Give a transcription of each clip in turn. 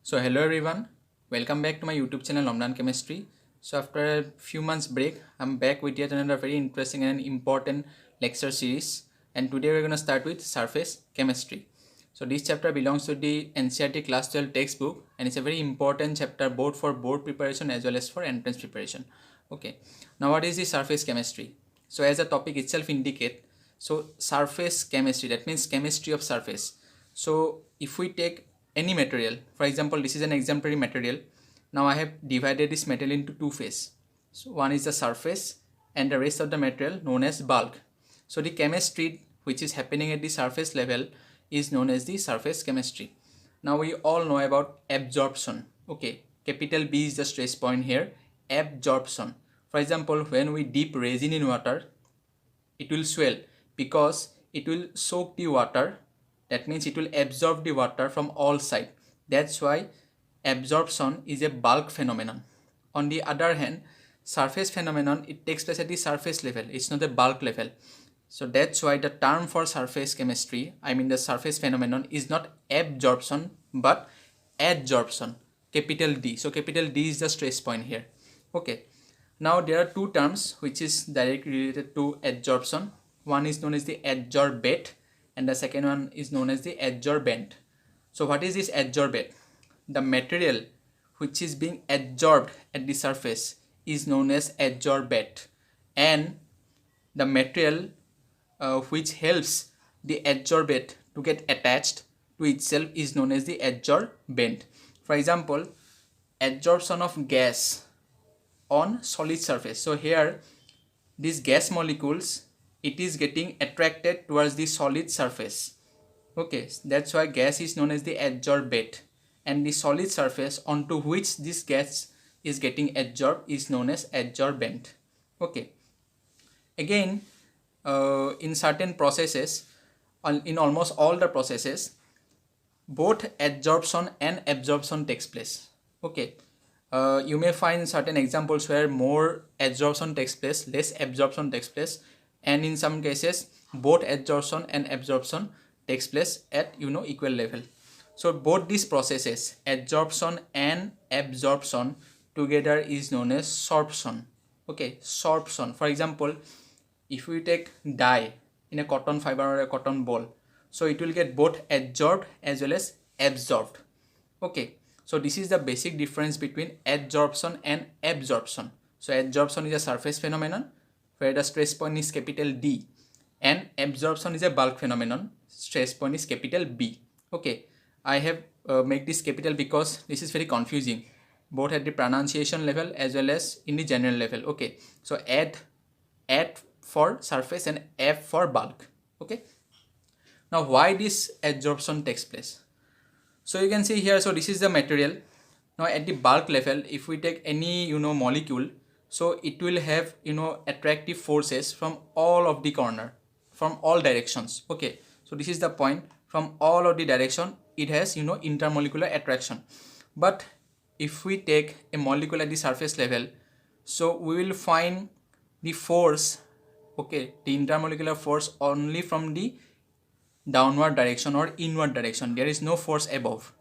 So hello everyone, welcome back to my YouTube channel Omdan Chemistry. So after a few months break, I'm back with yet another very interesting and important lecture series, and today we're going to start with surface chemistry. So this chapter belongs to the NCERT class 12 textbook, and it's a very important chapter both for board preparation as well as for entrance preparation. Okay, now what is the surface chemistry? So as the topic itself indicate, so surface chemistry, that means chemistry of surface. So if we take any material, for example this is an exemplary material. Now I have divided this material into two phases. So one is the surface and the rest of the material known as bulk. So the chemistry which is happening at the surface level is known as the surface chemistry. Now we all know about absorption. Okay, capital B is the stress point here. Absorption. For example, when we dip resin in water, it will swell because it will soak the water. That means it will absorb the water from all sides. That's why absorption is a bulk phenomenon. On the other hand, surface phenomenon, it takes place at the surface level. It's not a bulk level. So that's why the term for surface chemistry, I mean the surface phenomenon, is not absorption but adsorption. Capital D. So capital D is the stress point here. Okay. Now there are two terms which is directly related to adsorption. One is known as the adsorbate and the second one is known as the adsorbent. So what is this adsorbate? The material which is being adsorbed at the surface is known as adsorbate, and the material which helps the adsorbate to get attached to itself is known as the adsorbent. For example, adsorption of gas on solid surface. So here these gas molecules, it is getting attracted towards the solid surface. Okay, that's why gas is known as the adsorbate, and the solid surface onto which this gas is getting adsorbed is known as adsorbent. Okay, again in certain processes, in almost all the processes, both adsorption and absorption takes place. Okay, you may find certain examples where more adsorption takes place, less absorption takes place, and in some cases both adsorption and absorption takes place at equal level. So both these processes, adsorption and absorption, together is known as sorption. Okay, sorption. For example, if we take dye in a cotton fiber or a cotton ball, so it will get both adsorbed as well as absorbed. Okay, so this is the basic difference between adsorption and absorption. So adsorption is a surface phenomenon where the stress point is capital D, and absorption is a bulk phenomenon, stress point is capital B. Okay, I have made this capital because this is very confusing both at the pronunciation level as well as in the general level. Okay, so ad for surface and F for bulk. Okay, now why this adsorption takes place? So you can see here, so this is the material. Now at the bulk level, if we take any molecule, so it will have attractive forces from all of the corner, from all directions. Okay, so this is the point, from all of the direction it has intermolecular attraction. But if we take a molecule at the surface level, so we will find the force, okay, the intermolecular force only from the downward direction or inward direction. There is no force above.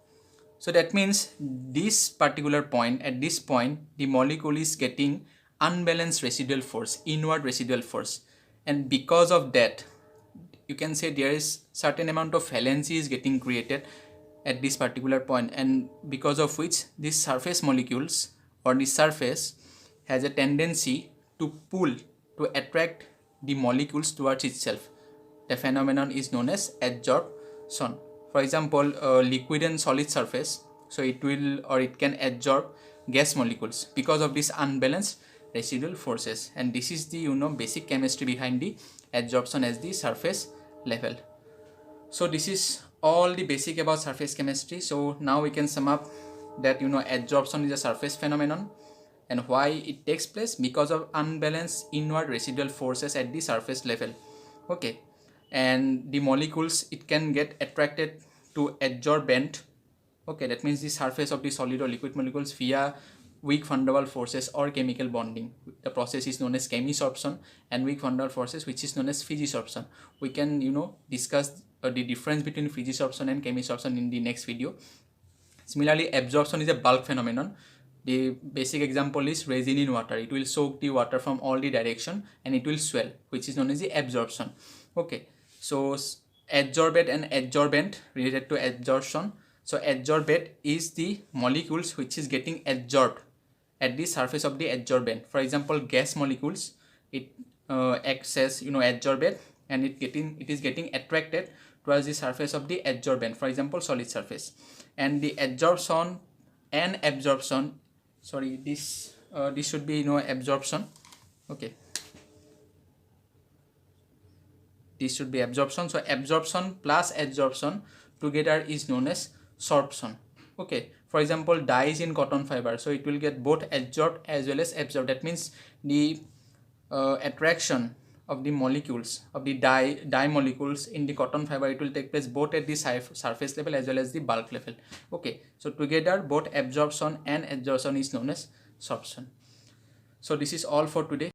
So that means this particular point, at this point the molecule is getting unbalanced residual force, inward residual force, and because of that you can say there is certain amount of valency is getting created at this particular point, and because of which these surface molecules or the surface has a tendency to pull, to attract the molecules towards itself. The phenomenon is known as adsorption. For example, liquid and solid surface, so it will or it can adsorb gas molecules because of this unbalanced residual forces, and this is the basic chemistry behind the adsorption as the surface level. So this is all the basic about surface chemistry. So now we can sum up that adsorption is a surface phenomenon, and why it takes place because of unbalanced inward residual forces at the surface level. Okay, and the molecules, it can get attracted to adsorbent. Okay, that means the surface of the solid or liquid molecules via weak van der Waals forces or chemical bonding. The process is known as chemisorption, and weak van der Waals forces which is known as physisorption. We can discuss the difference between physisorption and chemisorption in the next video. Similarly, absorption is a bulk phenomenon. The basic example is resin in water. It will soak the water from all the direction and it will swell, which is known as the absorption. Okay, so adsorbate and adsorbent related to adsorption. So adsorbate is the molecules which is getting adsorbed at the surface of the adsorbent. For example, gas molecules, it acts as adsorbate, and it is getting attracted towards the surface of the adsorbent, for example solid surface. And the adsorption and absorption, sorry, this should be absorption. Okay, this should be absorption. So absorption plus adsorption together is known as sorption. Okay, for example, dye is in cotton fiber, so it will get both adsorbed as well as absorbed. That means the attraction of the molecules of the dye molecules in the cotton fiber, it will take place both at the surface level as well as the bulk level. Okay, so together both absorption and adsorption is known as sorption. So this is all for today.